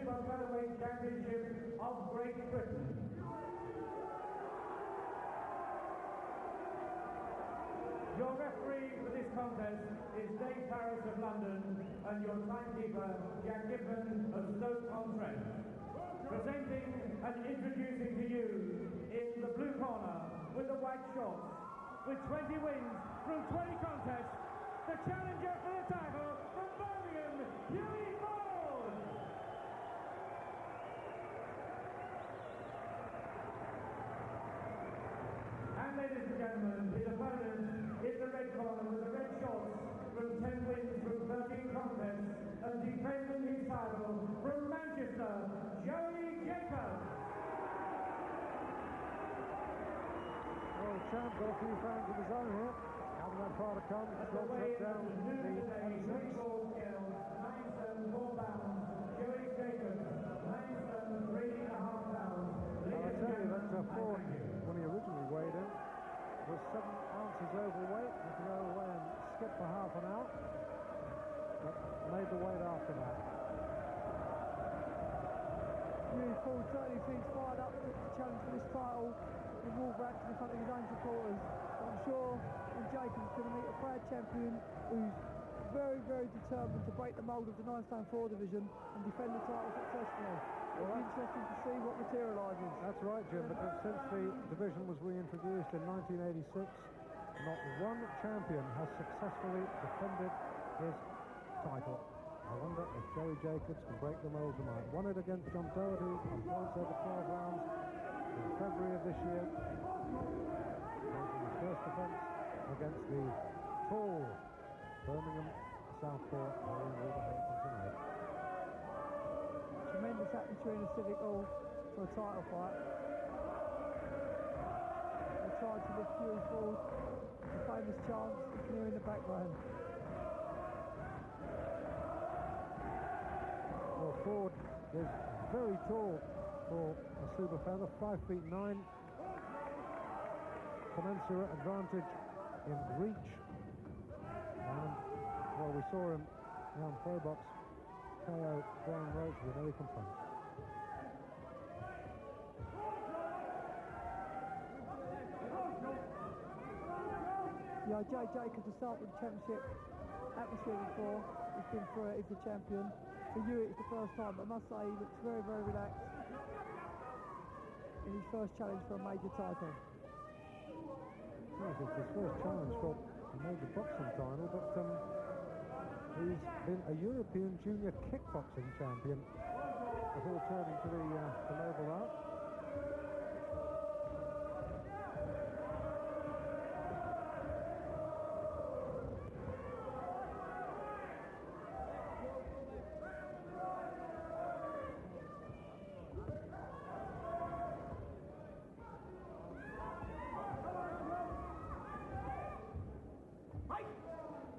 Super Featherweight Championship of Great Britain. Your referee for this contest is Dave Paris of London and your timekeeper Jack Gibbon of Stoke-on-Trent. Presenting and introducing to you in the blue corner with the white shorts, with 20 wins through 20 contests, the challenger for the title from Birmingham, Hugh. And ladies and gentlemen, his opponent is the red corner with the red shorts from 10 wins through 13 contests and defending his title from Manchester, Joey Jacobs. Well, the champ got a few fans of his own here. Having that far to come, At the weight of the new today, 24 scale, 9 stone 4 pounds, Joey Jacobs, 9 stone 3.5 pounds. I'll tell you, that's a Forde. When he originally weighed in, was 7 ounces overweight, had to go away and skip for half an hour, but made the weight after that. Paul certainly seems fired up to challenge for this title in Wolverhampton in front of his own supporters. I'm sure Jacobs is going to meet a proud champion who's very, very determined to break the mould of the 9 stone 4 division and defend the title successfully. It'll be interesting to see what materialises. That's right, Jim, because since the division was reintroduced in 1986, not one champion has successfully defended his title. I wonder if Joey Jacobs can break the mould tonight. Won it against John Doherty on points over 12 rounds in February of this year. Making his first defence against the tall Birmingham Southpaw in Wolverhampton tonight. Tremendous atmosphere in the Civic Hall for a title fight. They tried to lift Hugh forward, the famous chant you can hear in the background. Well, Forde is very tall for a super feather, 5'9", commensurate advantage in reach, and well, we saw him around pro box KO Brian Roach with no complaints. Yeah, Jay Jacobs has started the championship atmosphere before. He's been through it, he's the champion. For you, it's the first time, but I must say he looks very, very relaxed in his first challenge for a major title. Yes, it's his first challenge for a major boxing title, but he's been a European junior kickboxing champion before turning to the noble art.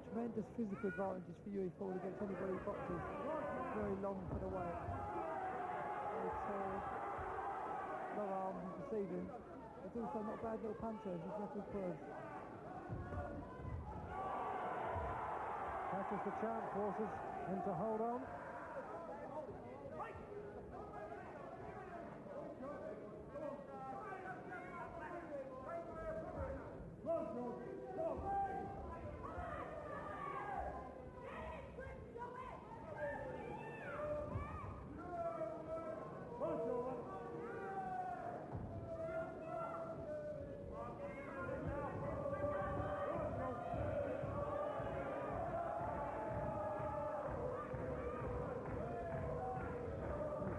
Tremendous physical advantages for Hugh Forde against anybody who boxes. Very long for the weight. Very tall. Long arms, you can see them. He's also not bad little puncher, as his record proves. Catches the champ, forces him to hold on.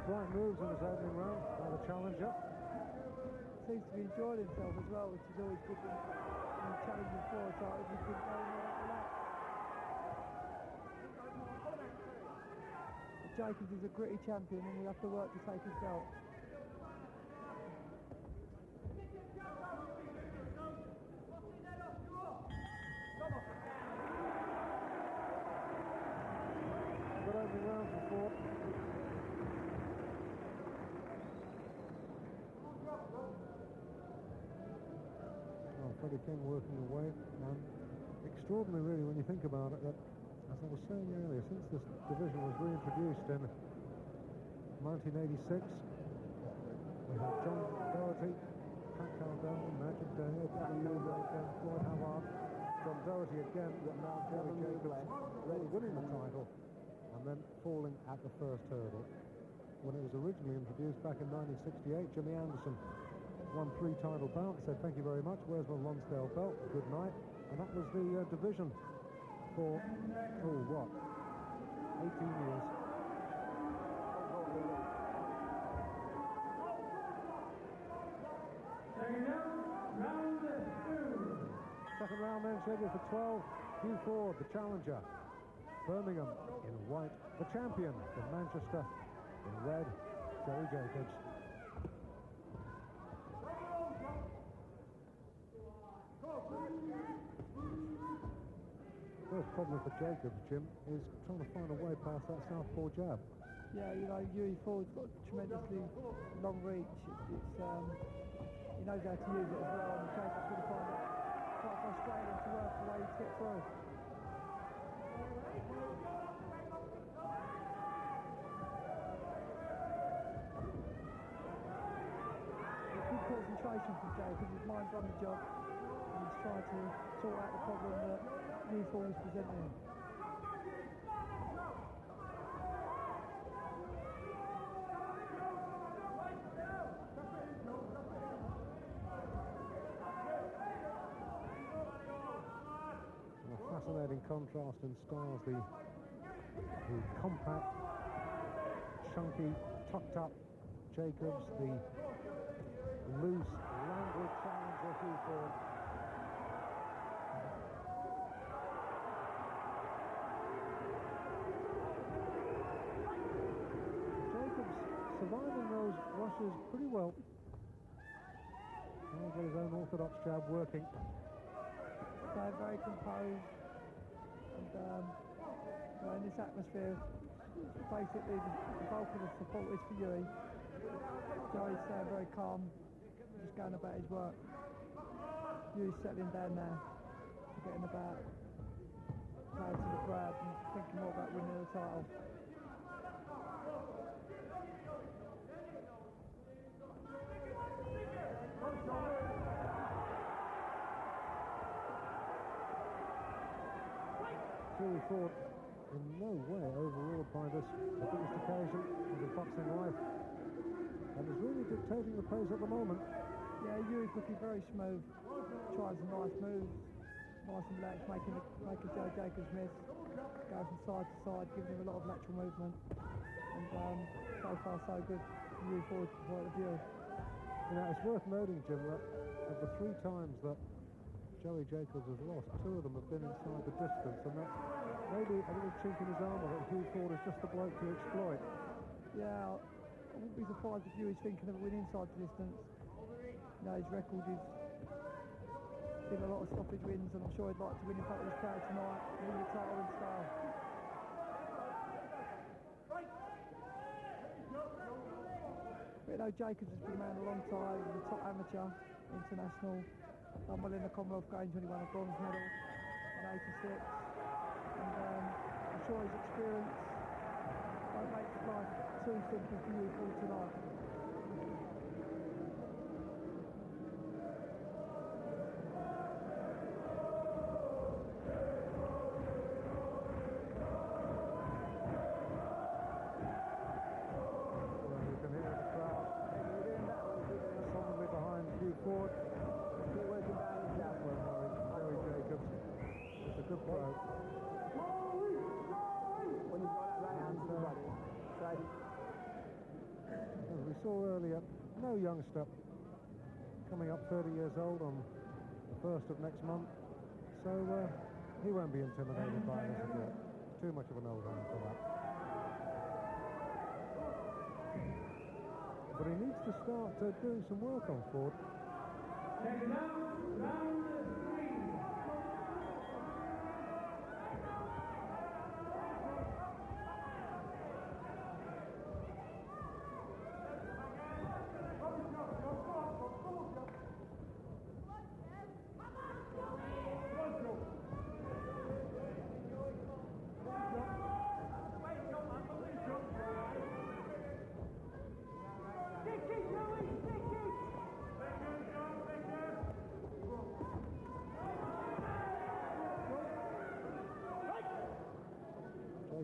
Bright moves in his opening round by the challenger. Seems to be enjoying himself as well, which is always good when challenging for a title. He's been going on that. Jacobs is a gritty champion and he'll have to work to take himself. Good opening round for Forde. Freddie King working away, and extraordinary really when you think about it that, as I was saying earlier, since this division was reintroduced in 1986. We had John Doherty, Pat Caldwell, Magic Day, Floyd Havard, John Doherty again, but now Jerry Jacobs winning the title and then falling at the first hurdle. When it was originally introduced back in 1968, Jimmy Anderson won 3 title bouts, said thank you very much, where's my Lonsdale belt, good night, and that was the division for, 18 years. Second round then scheduled for 12. Hugh Forde, the challenger. Birmingham in white. The champion from Manchester in red, Jerry Jacobs. First problem for Jacobs, Jim, is trying to find a way past that southpaw jab. Yeah, you know, Hugh Forde's got tremendously long reach. He knows how to use it as well, and Jacobs going to find it quite frustrating to work the way to get through. Good concentration from Jacobs. His mind's on the job, and he's trying to sort out the problem that Hugh Forde is presenting. Fascinating contrast in styles, the compact, chunky, tucked up Jacobs, the loose, languid challenger Hugh Forde. Jacobs surviving those rushes pretty well. He's got his own orthodox jab working. They're very composed, and in this atmosphere, basically the bulk of the support is for Hugh. Joey's very calm, just going about his work. Hugh's settling down now, getting about, playing to the crowd and thinking more about winning the title. Hugh Forde in no way overawed by this, the biggest occasion of his boxing life, and is really dictating the pace at the moment. Yeah, Hugh's looking very smooth, trying some nice moves, nice and relaxed, making Joe Jacobs miss, going from side to side, giving him a lot of lateral movement, and so far so good from Hugh Forde's point of view. You know, it's worth noting, Jim, that of the 3 times that Joey Jacobs has lost, 2 of them have been inside the distance, and that's maybe a little chink in his armour that Hugh Forde is just the bloke to exploit. Yeah, I wouldn't be surprised if Hugh is thinking of a win inside the distance. You know, his record is been a lot of stoppage wins, and I'm sure he'd like to win in front of his crowd tonight, win the title in style. But you know, Jacobs has been around a long time, he's a top amateur, international. Done well in the Commonwealth Games when he won a bronze medal in '86, and I'm sure his experience won't make life too simple for Hugh Forde tonight. Well, you can hear the crowd solemnly behind Hugh Forde. Joey Jacobs. It's a good bloke. When you've got that right hand to the body, as we saw earlier, no youngster coming up 30 years old on the 1st of next month, so he won't be intimidated by this yet. Too much of an old hand for that. But he needs to start doing some work on Forde. Round 3.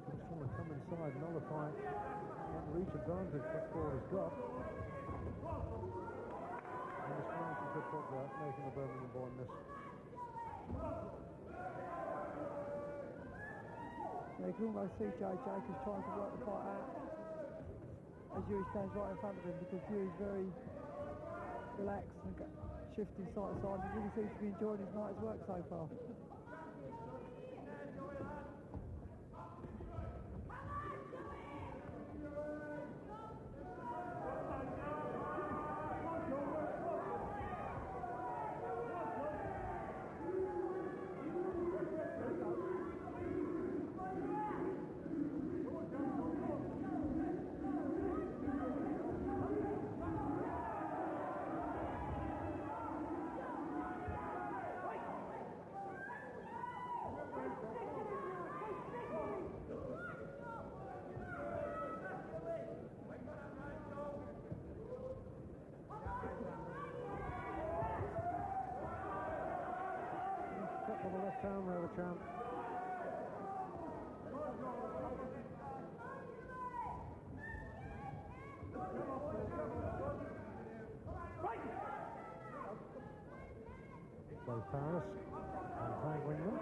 Jacobs trying to come inside, nullify that reach advantage that Forde has got. And the stance is good foot there, making the Birmingham boy miss. Yeah, you can almost see Jacobs trying to work the fight out as Hugh stands right in front of him, because Hugh's very relaxed and shifting side to side. He really seems to be enjoying his night's work so far. On the left hand there, the champ. Both Paris untangling them.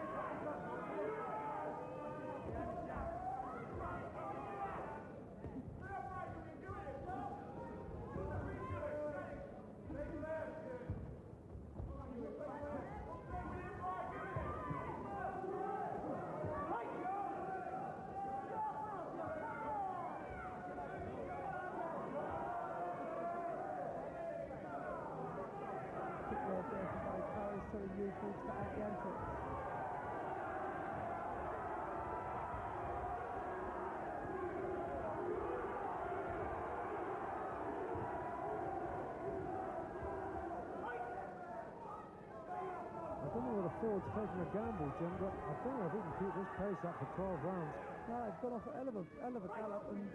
I don't know whether Forde's taking a gamble, Jim, but I think if he can keep this pace up for 12 rounds. No, he's gone off a hell of a gallop, and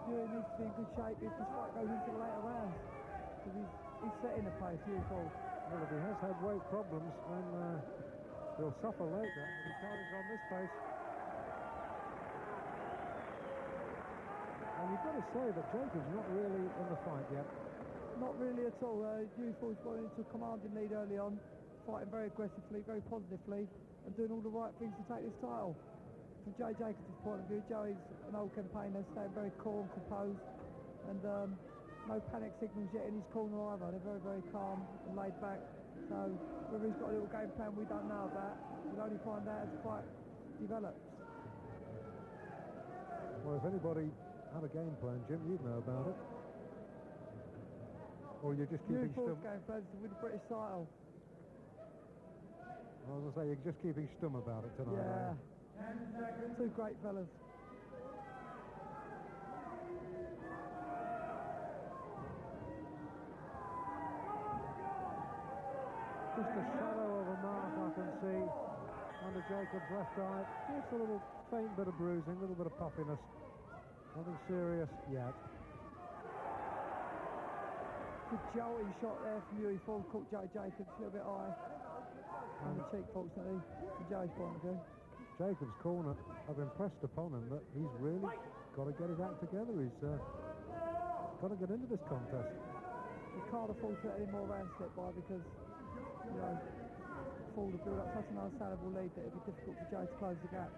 Hugh needs to be in good shape if this fight goes into the later rounds. Because he's setting the pace, Hugh Forde. Well, if he has had weight problems, then he'll suffer later if he carries on this pace. And you've got to say that Jacobs not really in the fight yet. Not really at all. Hugh Forde's gone into a commanding lead early on, fighting very aggressively, very positively, and doing all the right things to take this title. From Joe Jacobs' point of view, Joey's an old campaigner, staying very cool and composed, and no panic signals yet in his corner either. They're very, very calm and laid back. So whether he's got a little game plan we don't know about, we'll only find out as the fight develops. Well, if anybody had a game plan, Jim, you'd know about it. Or you're just keeping Forde's game plan is to win the British title. I was going to say, you're just keeping stum about it tonight. Yeah. Two great fellas. Just a shadow of a mark I can see under Jacobs' left eye. Just a little faint bit of bruising, a little bit of puffiness. Nothing serious yet. Good jolting shot there from Hugh Forde, caught Joe Jacobs a little bit high on the cheek, fortunately, from Joe's point of view. Jacobs' corner have impressed upon him that he's really got to get his act together. He's got to get into this contest. He can't afford to let any more rounds slip by, because, you know, Forde will build up such an unassailable lead that it'll be difficult for Joe to close the gap.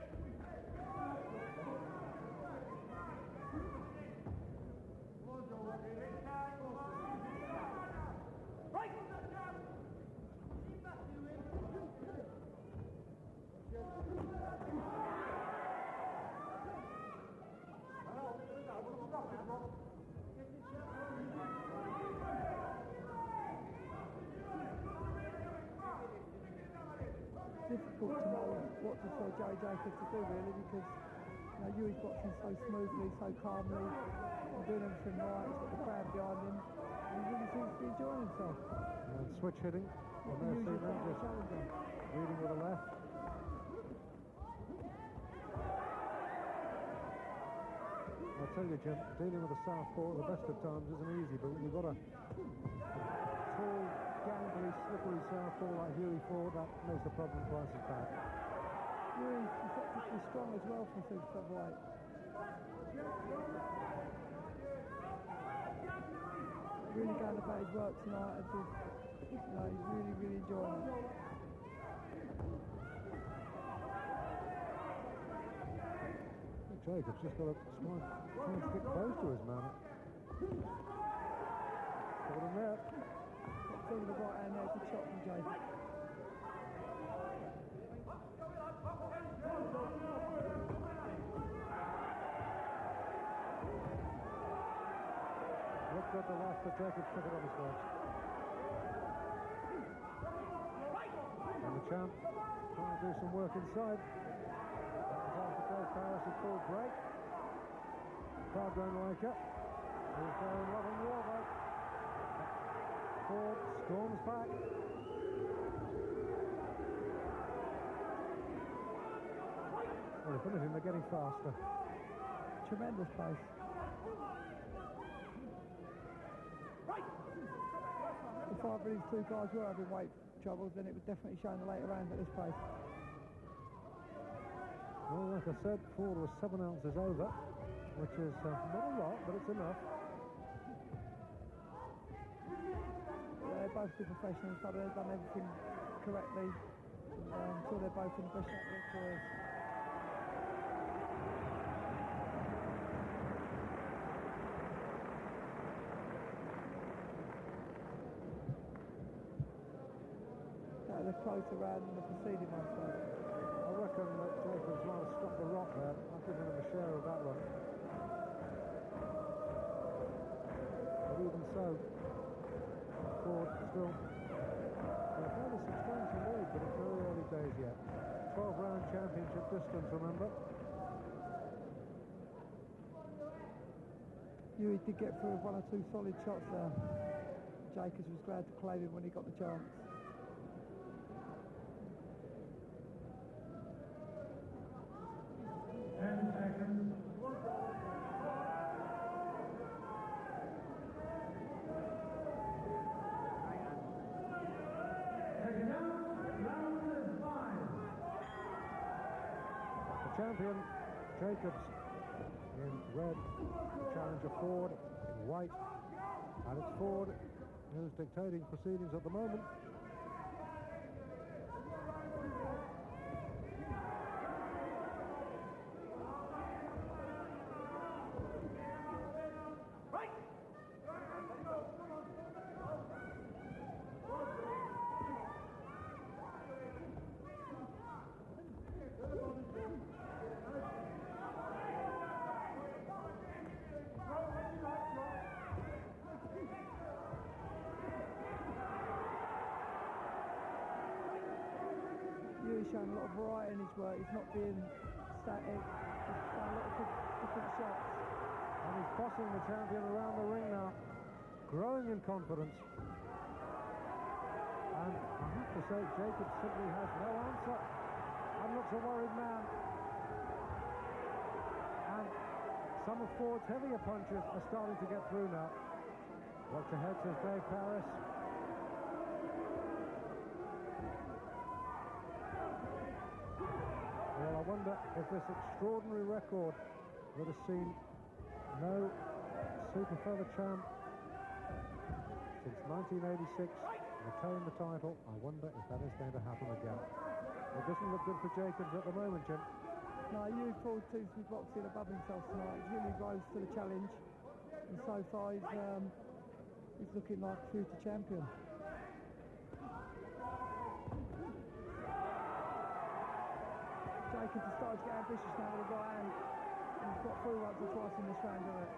Difficult to know what to tell Joe Jacobs to do, really, because, you know, Hugh's boxing so smoothly, so calmly, and doing everything right. He's got the crowd behind him, and he really seems to be enjoying himself. And switch hitting. Not the usual kind of challenger. Leading with the left. I tell you, Jim, dealing with a southpaw at the best of times isn't easy, but when you've got a tall, gangly, slippery southpaw like Hugh Forde, that makes the problem twice as bad. He's deceptively strong as well for super featherweight. Really going about his work tonight. As he's really enjoying it. Jacobs just got to try and stick close to his man. Got him there. Got the right hand there, good shot from Jacob. Looked at the last, but Jacobs took it on his legs. And the champ trying to do some work inside. Paris and Forde break. Crowd don't like it. He's there in love and war, though. Forde storms back. Well, if anything, they're getting faster. Tremendous pace. If either of these two guys were having weight troubles, then it would definitely show in the later rounds at this pace. Well, like I said, Forde was 7 ounces over, which is not a lot, but it's enough. They're both good professionals, so they've done everything correctly. I'm sure they're both in the best shape of their careers. That was a closer round than the preceding one, so. I reckon that Jacobs might have struck the rock there. I've given him a share of that one. But even so, Forde still a fairly substantial lead, but it's very early days yet. 12-round championship distance, remember? Hugh did get through with 1 or 2 solid shots there. Jacobs was glad to claim him when he got the chance. 10 seconds. Taken out, round 5. The champion, Jacobs, in red, challenger Forde in white, and it's Forde who's dictating proceedings at the moment. He's showing a lot of variety in his work. He's not being static. He's trying a lot of different shots. And he's bossing the champion around the ring now, growing in confidence. And I have to say, Jacobs simply has no answer. And looks a worried man. And some of Forde's heavier punches are starting to get through now. Watch ahead, says Dave Paris. Well, I wonder if this extraordinary record that has seen no super feather champ since 1986 retain the title, I wonder if that is going to happen again. It doesn't look good for Jacobs at the moment, Jim. No, Hugh Forde seems to be boxing above himself tonight. He's really rose to the challenge, and so far he's looking like a future champion. Jacobs has started to get ambitious now with the right hand. And he's got through once or twice in this round of it.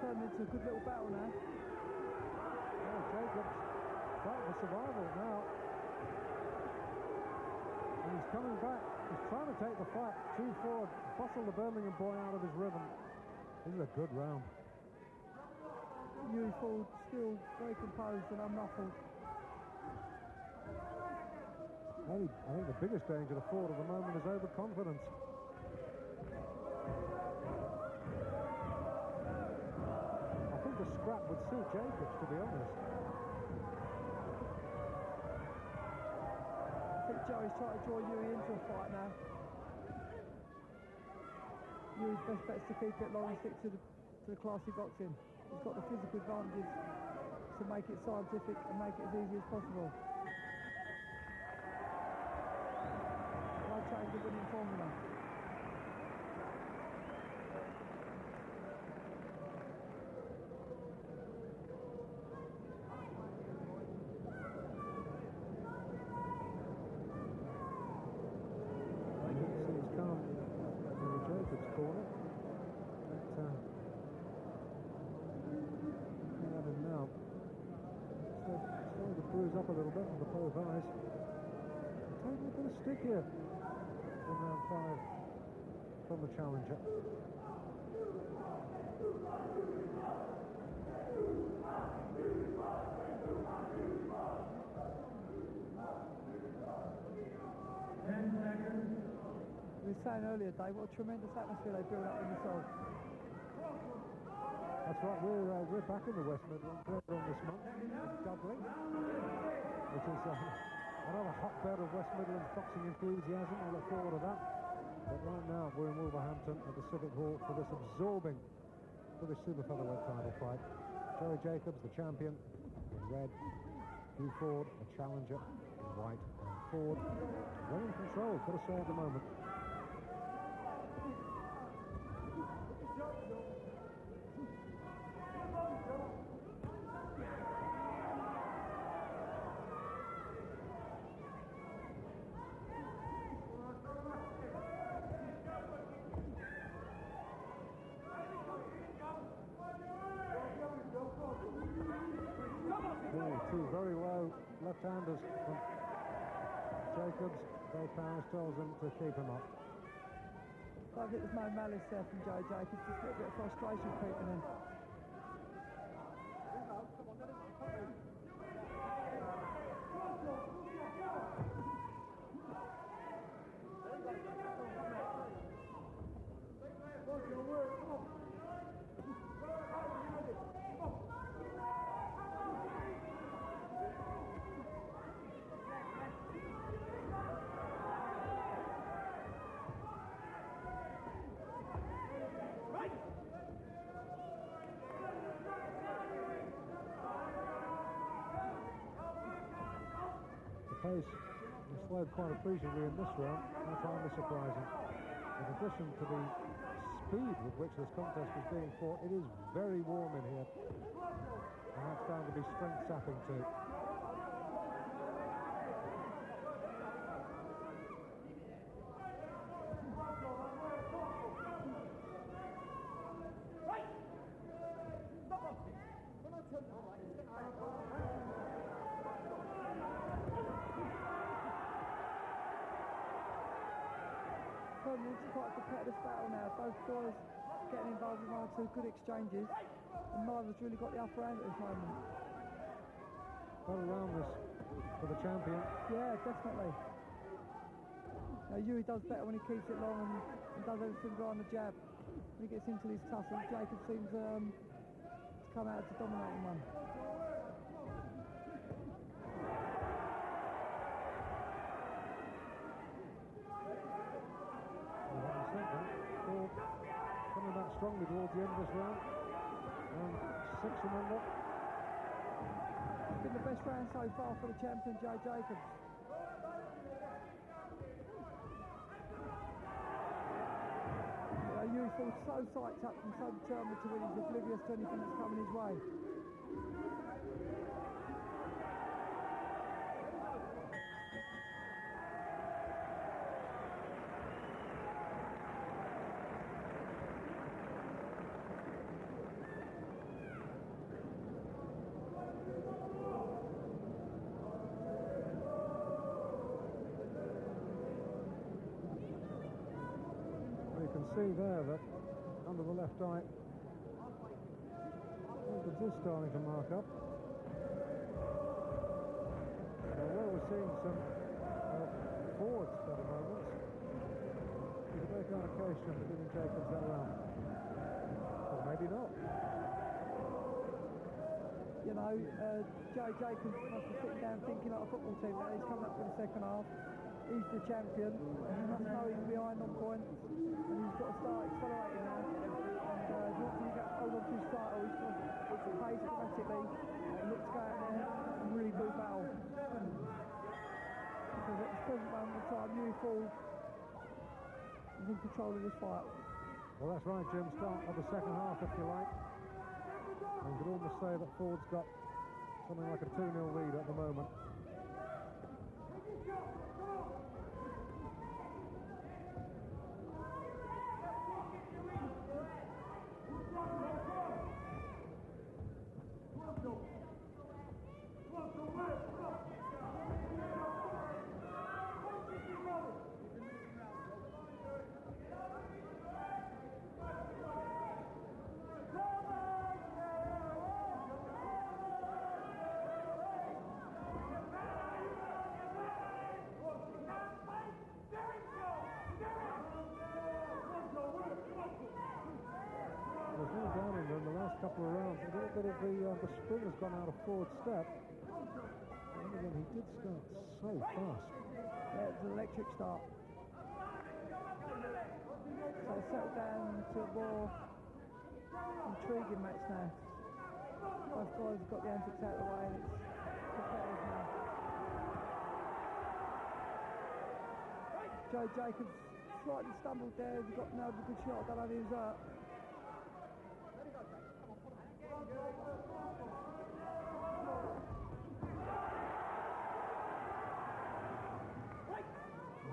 Turned into a good little battle now. Oh, Jacobs fighting for survival now. And he's coming back. He's trying to take the fight to Forde, bustle the Birmingham boy out of his rhythm. This is a good round. Hugh Forde still very composed and unruffled. I think the biggest danger to Forde at the moment is overconfidence. I think a scrap would suit Jacobs, to be honest. I think Joey's trying to draw Hugh into a fight now. Hugh's best bet is to keep it long and stick to the classy boxing. He's got the physical advantages to make it scientific and make it as easy as possible. No change of winning formula. Seems calm in the Jacobs corner. But, at him now. So, starting to bruise up a little bit on the both eyes. Taking a bit of stick here in round 5 from the challenger. We were saying earlier, Dave, what a tremendous atmosphere they build up in the Sol. That's right, we're back in the West Midlands later on this month in Dudley, which is another hotbed of West Midlands boxing enthusiasm. I look forward to that. But right now we're in Wolverhampton at the Civic Hall for this absorbing British Super Featherweight title fight. Joey Jacobs, the champion, in red. Hugh Forde, the challenger, in white. And Forde, well in control, got to say at the moment. Two very low left-handers from Jacobs. Dave Powers tells him to keep him up. I think there's no malice there from Joey Jacobs, just a little bit of frustration creeping in. Pace has slowed quite appreciably in this round. I find this surprising. In addition to the speed with which this contest is being fought, it is very warm in here, and that's found to be strength sapping too. It's quite a competitive battle now. Both guys getting involved in 1 or 2 good exchanges, and neither's really got the upper hand at this moment. Well around this for the champion. Yeah, definitely. Hugh does better when he keeps it long and does everything right on the jab. When he gets into these tussles, Jacob seems to come out as the dominating one. Coming back strongly towards the end of this round. And 6, remember. It's been the best round so far for the champion, Joey Jacobs. Hugh feels so psyched up and so determined to win, he's oblivious to anything that's coming his way. See there that under the left eye, Jacobs is starting to mark up. So well seeing some Forde's better moments. He's a very kind of case for giving Jacobs that round. Or maybe not. You know, Joe Jacobs must be sitting down thinking like a football team now. He's coming up for the second half. He's the champion. He must know he's behind on points. And he's got to start accelerating now. And if he wants to get hold on to his title, he's got to put the pace dramatically and look to go out there and really do battle. Because at this present moment in time, Hugh Forde is in control of this fight. Well, that's right, Jim. Start of the second half, if you like. And you could almost say that Forde's got something like a 2-0 lead at the moment. Couple of rounds, a little bit of the spring has gone out of Forde's step. And again, he did start so fast. Yeah, it's an electric start. So settle down to a more intriguing match now. Both guys have got the antics out of the way and it's competitive now. Joe Jacobs slightly stumbled there. He got no good shot. I don't know if he was hurt.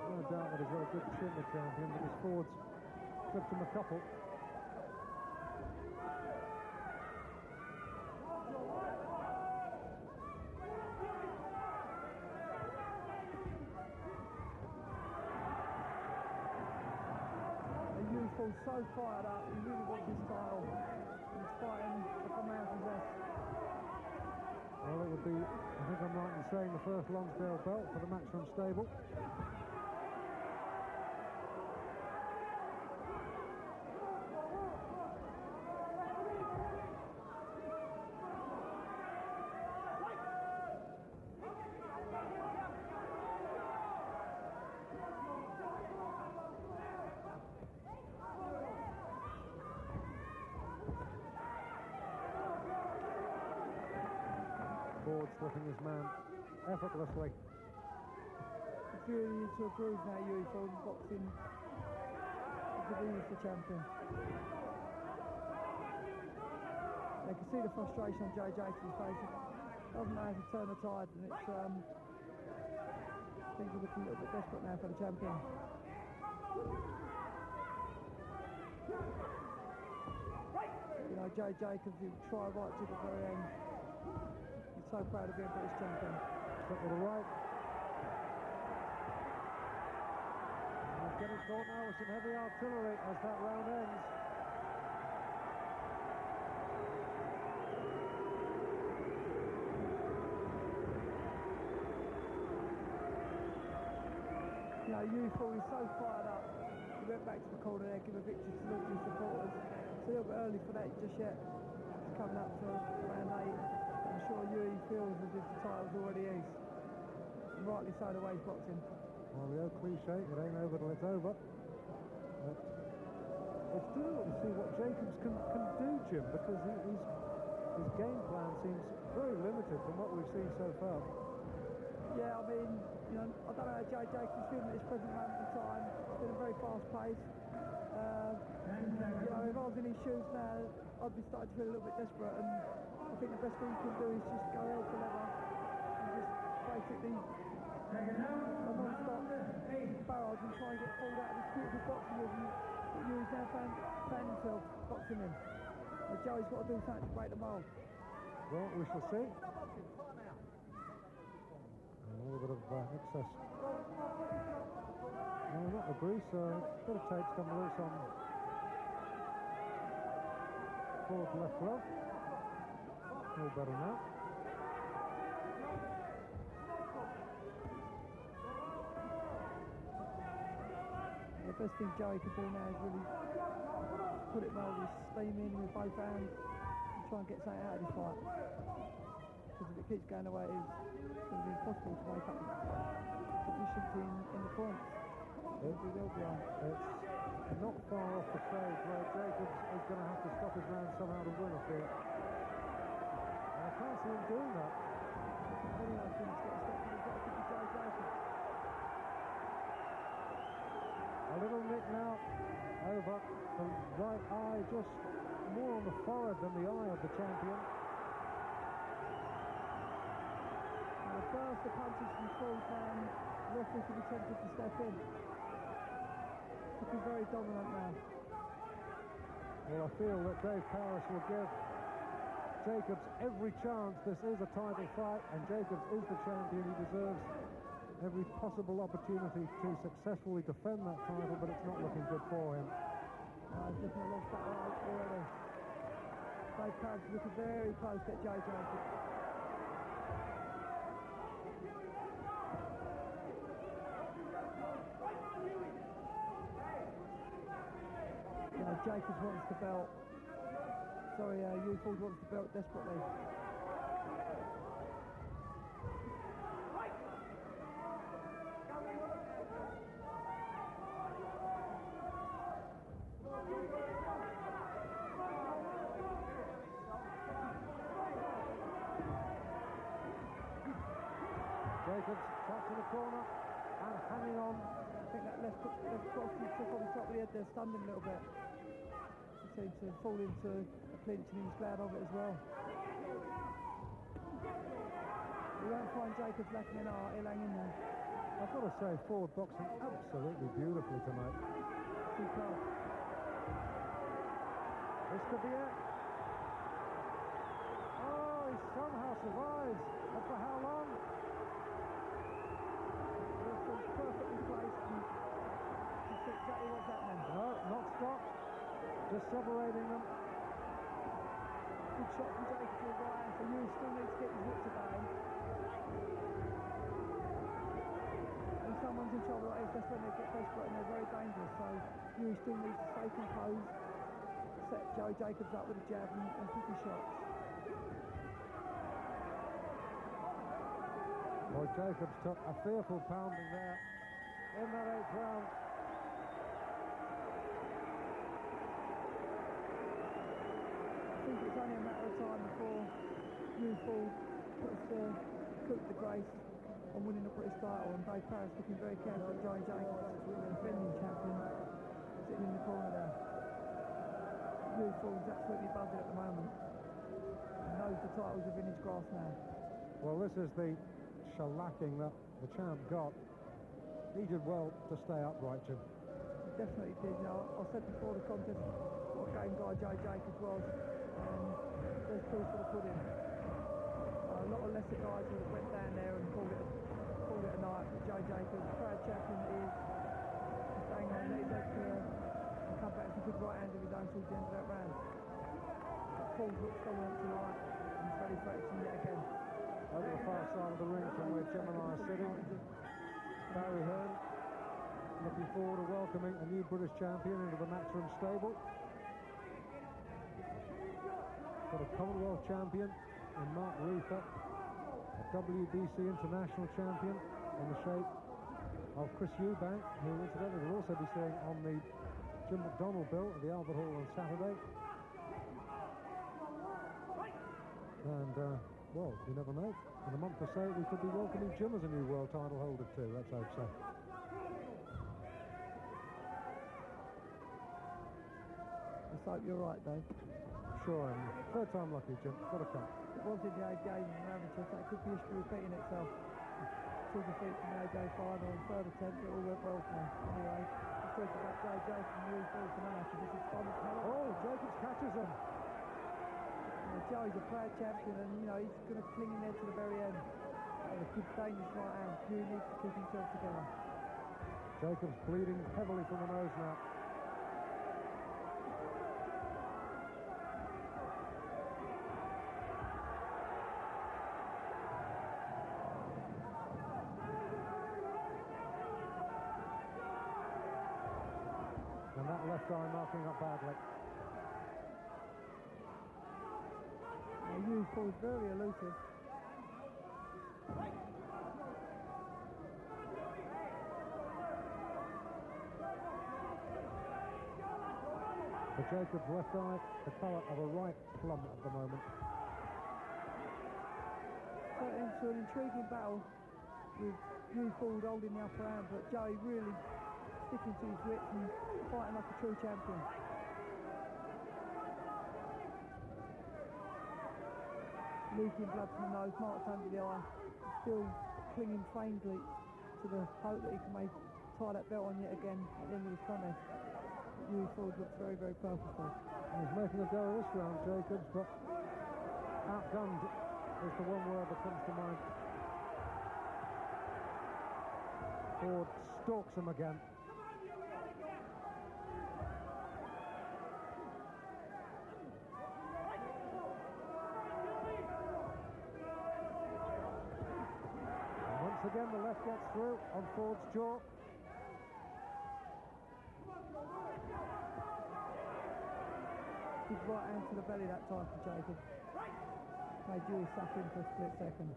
No doubt that he's got a good chin, the champion, but his Forde's clipped him a couple. And Hugh Forde's so fired up, he really wants his title. He's fighting to come out and possess. Well, it would be, I think I'm right in saying, the first Lonsdale belt for the Maximum stable. Forde slipping his man effortlessly. He's really into a groove now, Hugh Forde, boxing. He is the champion. They can see the frustration on Joe Jacobs' face. He doesn't know how to turn the tide, and it's things are looking a little bit desperate now for the champion. You know, Joe Jacobs, he would try right to the very end. He's so proud of being British champion. Step to the right. And he's getting caught now with some heavy artillery as that round ends. You know, Hugh Forde is so fired up. He went back to the corner there, give a victory salute to his supporters. It's a little bit early for that just yet. It's coming up to round 8. I'm sure Hugh feels as if the title's already his. And rightly so, the way he's boxing. Well, the old cliche, it ain't over till it's over. It's difficult to see what Jacobs can do, Jim, because his game plan seems very limited from what we've seen so far. Yeah, I mean, you know, I don't know how Joe Jacobs is feeling at this present moment in time. It's been a very fast pace. You know, if I was in his shoes now, I'd be starting to feel a little bit desperate, and I think the best thing you can do is just go hell for leather and just basically a non-stop barrage and try and get Forde out of this beautiful boxing rhythm that Hugh's now found himself boxing in. But Joe's got to do something to break the mould. Well, we shall see. A little bit of excess. No, not the grease. A bit of tape's come loose on Forde's left glove. All better now. First thing Joey can do now is really put it well, just steam in with both hands and try and get something out of this fight. Because if it keeps going the way it is, it's going to be impossible to make up sufficiency in the points. It will be on. It's not far off the stage where Jacobs is going to have to stop his round somehow to win, I feel. And I can't see him doing that. Anyway, things get stopped, but he's got to keep his Joey Jacobs. A little nick now over the right eye, just more on the forehead than the eye of the champion. And the first the punches from Forde down, the referee could be tempted to step in. Looking very dominant now. Well, I feel that Dave Paris will give Jacobs every chance. This is a title fight, and Jacobs is the champion. He deserves every possible opportunity to successfully defend that title, but it's not looking good for him. He's looking at lost that right already. Dave Paris is looking very close to Joey Jacobs. Jacobs wants the belt. Sorry, Hugh Forde wants the belt desperately. Jacobs trapped in the corner and hanging on. I think that left cross he took on the top of the head there stunned him a little bit. He seemed to fall into a clinch and he was glad of it as well. You won't find Jacobs lacking in art, he'll hang in there. I've got to say, Forde boxing absolutely beautifully tonight. Superb. This could be it. Oh, he somehow survives. And for how long? This was perfectly placed and you see exactly what's happening. No, not stopped. Just separating them. Good shot from Jacobs to the right hand, so Hugh still needs to get his wits about him. When someone's in trouble like this, that's when they get desperate and they're very dangerous, so Hugh still needs to stay composed, set Joey Jacobs up with a jab and pick his shots. Well, Jacobs took a fearful pounding there in that 8th round. I think it's only a matter of time before Hugh Forde puts the coup de grace on winning the British title, and Dave Paris looking very careful at Joey Jacobs, the defending champion, sitting in the corner there. Hugh Forde's absolutely buzzing at the moment and knows the title's within his grasp now. Well, this is the shellacking that the champ got. He did well to stay upright, Jim. He definitely did. You know, I said before the contest what a game guy Joey Jacobs was, and there's proof for the pudding. A lot of lesser guys would have went down there and called it a night, but Joey Jacobs, proud champion that he is, just hang on, let his head clear and come back with some good right hand of his own towards the end of that round. But Forde looks dominant tonight and he's ready for action yet again. Over the far side of the ring from where Jim and I are sitting, Barry Hearn looking forward to welcoming a new British champion into the Matchroom stable. Got a Commonwealth champion in Mark Reether, a WBC international champion in the shape of Chris Eubank, who incidentally will also be seeing on the Jim McDonnell bill at the Albert Hall on Saturday. And, well, you never know. In a month or so, we could be welcoming Jim as a new world title holder too. Let's hope so. Let's hope you're right, Dave. Sure, and third time lucky, Jim. Got to come. It was in the AJ in amateur, so it could be history repeating itself. Two defeats in the AJ final and third attempt, it all went well for me. Anyway, let's talk about Joey Jacobs and Hugh Forde tonight, because this is fun as hell. Oh, Jacobs catches him. Joey's a proud champion, and you know he's going to cling in there to the very end. And a good dangerous right hand. Hugh needs to keep himself together. Jacobs bleeding heavily from the nose now. time, marking up badly. Hugh Forde very elusive. For Jacob's left eye, the colour of a ripe plum at the moment. Got into an intriguing battle with Hugh Forde holding the upper hand, but Joey really sticking to his wits and fighting like a true champion. Leaking blood from the nose, marks under the eye, still clinging faintly to the hope that he can tie that belt on yet again at the end of this contest. Hugh Forde looks very, very purposeful. He's making a go of this round, Jacobs, but outgunned is the one word that comes to mind. Forde stalks him again. And once again, the left gets through on Forde's jaw. His right hand to the belly that time for Jacob. Made Dewey suck in for a split second.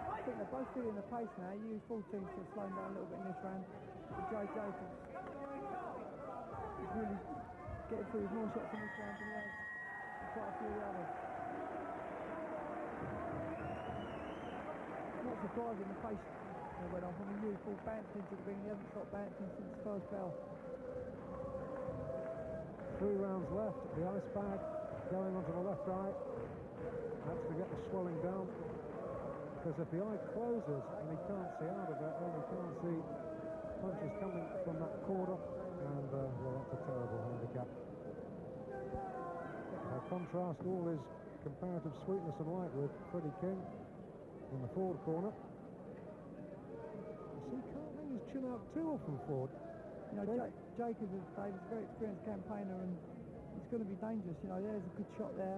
I think they're both feeling the pace now. Hugh Forde seems to have slowed down a little bit in this round. But Joe Jacobs is really getting through with more shots in this round than he has in quite a few of the others. Not surprising the pace they went off. I mean, Hugh Forde bounced into the ring. He hasn't stopped bouncing since the first bell. 3 rounds left. The ice bag going onto the left eye. That's to get the swelling down. Because if the eye closes and he can't see out of it, then he can't see punches coming from that quarter. And, well, that's a terrible handicap. By contrast, all his comparative sweetness and light with Freddie King in the Forde corner. You see, can't hang his chin out too often, Forde. You know, Jacobs is a very experienced campaigner, and it's going to be dangerous. You know, there's a good shot there.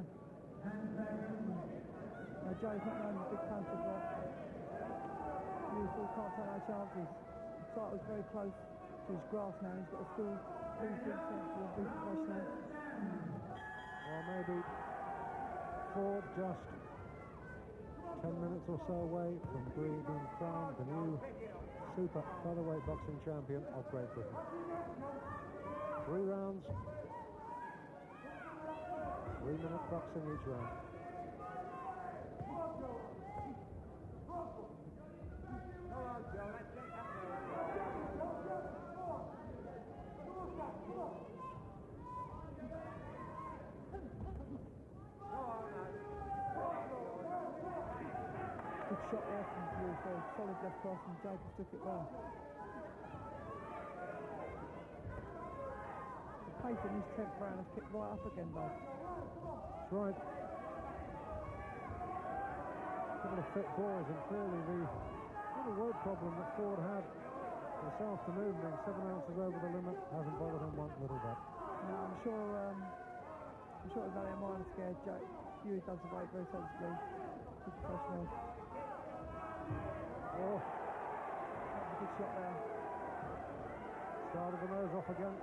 You know, Joe's not known as a big puncher, but Hugh Forde can't take no chances. The title's very close to his grasp now. He's got to still do things sensible and be professional. Well, maybe Forde just 10 minutes or so away from being crowned the new super featherweight boxing champion of Great Britain. 3 rounds, 3-minute boxing each round. Good shot there from Hugh Forde, solid left cross, and Jacobs took it well. The pace in this 10th round has kicked right up again, though. That's right. A couple of fit boys, and clearly the little weight problem that Forde had this afternoon, being 7 ounces over the limit, hasn't bothered him one little bit. No, I'm sure it was only a minor scare. Hugh does the weight very sensibly. Good professional. Oh, That's a good shot there. started the nose off again.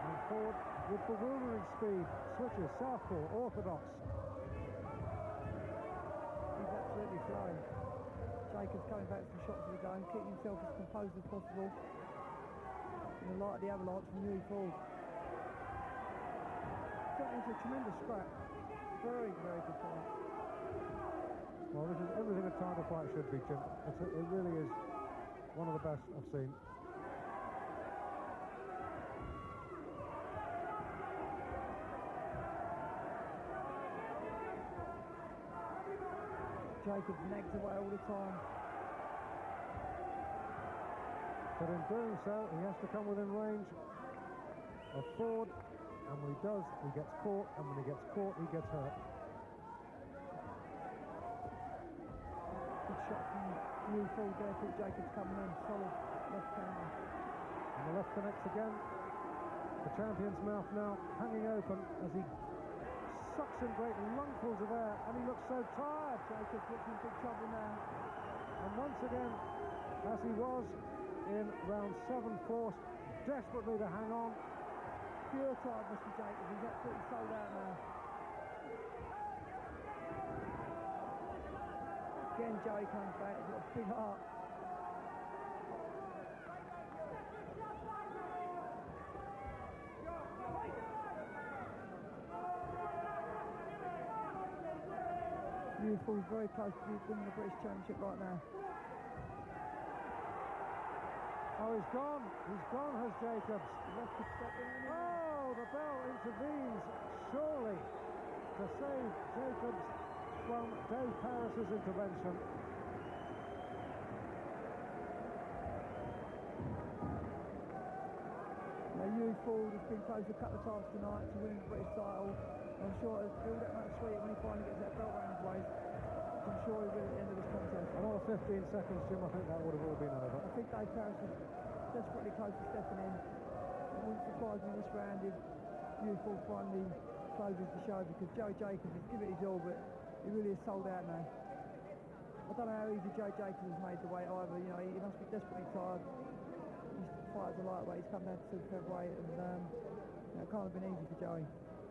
And Forde with bewildering speed, switches, southpaw, orthodox. He's absolutely flying. Jacobs coming back from shots of his own, keeping himself as composed as possible in the light of the avalanche from Hugh Forde. Got into a tremendous scrap. Very, very good fight. Well, this is everything a title fight should be, Jim. It really is one of the best I've seen. Jacobs nags away all the time. But in doing so, he has to come within range of Forde, and when he does, he gets caught, and when he gets caught, he gets hurt. Good shot from Hugh Forde there, through Jacobs coming in, solid left counter. And the left connects again. The champion's mouth now hanging open as he sucks in great lungfuls of air, and he looks so tired. Jacobs looks in big trouble now. And once again, as he was in round 7, forced desperately to hang on. Pure tired, Mr. Jacobs. He's absolutely sold out now. Again, Joey comes back. He's got a big heart. Hugh falls very close to winning the British Championship right now. Oh, he's gone. He's gone, has Jacobs. Oh, the bell intervenes, surely, to save Jacobs from Dave Paris's intervention. Now, Hugh Forde has been close a couple of times tonight to winning the British title. I'm sure it'll feel that much sweeter when he finally gets that belt round his waist. I'm sure he will at the end of this contest. Another 15 seconds, Jim, I think that would have all been over. I think Dave Paris was desperately close to stepping in. It wouldn't surprise me this round if Hugh Forde finally closes the show, because Joey Jacobs has given it his all, but he really is sold out now. I don't know how easy Joey Jacobs has made the weight either. You know, he must be desperately tired. He's fighting as a lightweight. He's come down to super featherweight, and it can't have been easy for Joey.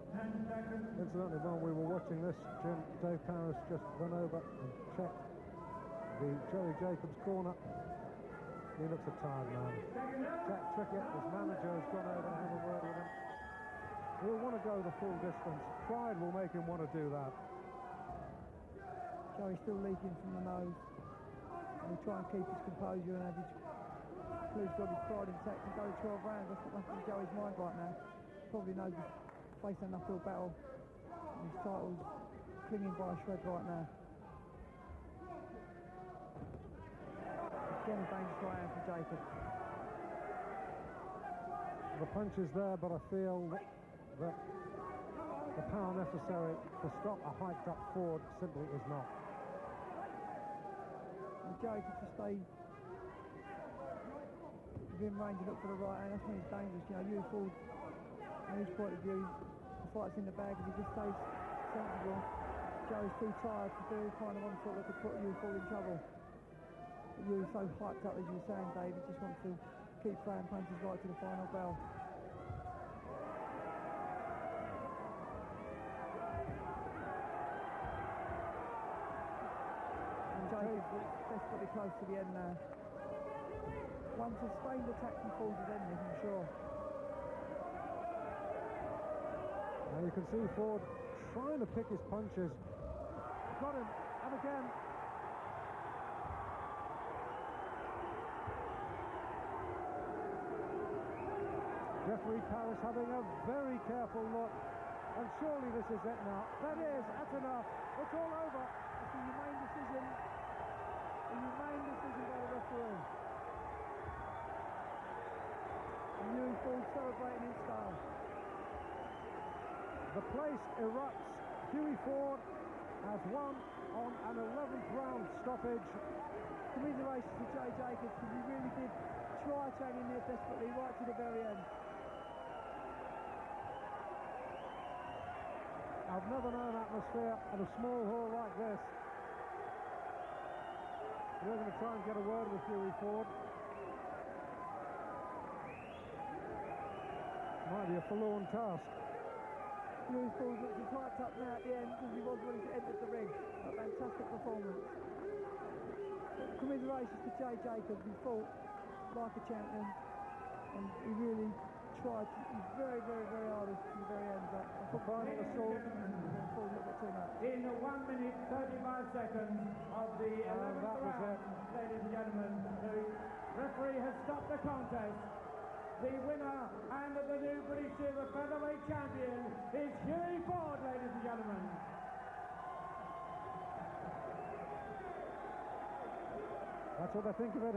Incidentally, while we were watching this, Jim, Dave Paris just went over and checked the Joey Jacobs corner. He looks a tired man. Jack Trickett, his manager, has gone over to have a word with him. He'll want to go the full distance. Pride will make him want to do that. Joey's still leaking from the nose. And he'll try and keep his composure and have his... He's got his pride intact and go to 12 rounds. That's what in Joey's mind right now. Probably knows he's facing an uphill battle. And his title's clinging by a shred right now. Again, a dangerous right hand for Jacob. The punch is there, but I feel that the power necessary to stop a hyped-up Forde simply is not. And Jacob to stay within range and look for the right hand. That's when it's dangerous. You know, Hugh Forde, from his point of view, the fight's in the bag. If he just stays sensible, Joe's too tired to do kind of onslaught that could put Hugh Forde in trouble. But Hugh's so hyped up, as you were saying, David, just wants to keep throwing punches right to the final bell. And Jacob desperately close to the end now. One sustained attack from Forde is ending, I'm sure. Now you can see Forde trying to pick his punches. Got him, and again. Referee Paris having a very careful look, and surely this is it now. That's enough. It's all over. It's a humane decision. A humane decision by the referee. And Hugh Forde celebrating in style. The place erupts. Hughie Forde has won on an 11th round stoppage. Commiserations to Joey Jacobs, because he really did try to hang in there desperately right to the very end. I've never known atmosphere at a small hall like this. We're going to try and get a word with Hughie Forde. Might be a forlorn task. Hughie Forde looks as hyped up now at the end as he was when he entered the ring. A fantastic performance. Commiserations to Joey Jacobs, he fought like a champion, and he really tried to, he's very, very, very hard to the very end, but The final assault. Forde a little bit too much. In 1 minute 35 seconds of the 11th that was round, ladies and gentlemen, the referee has stopped the contest. The winner and the new British Silver Featherweight champion is Hugh Forde, ladies and gentlemen. That's what I think of it here.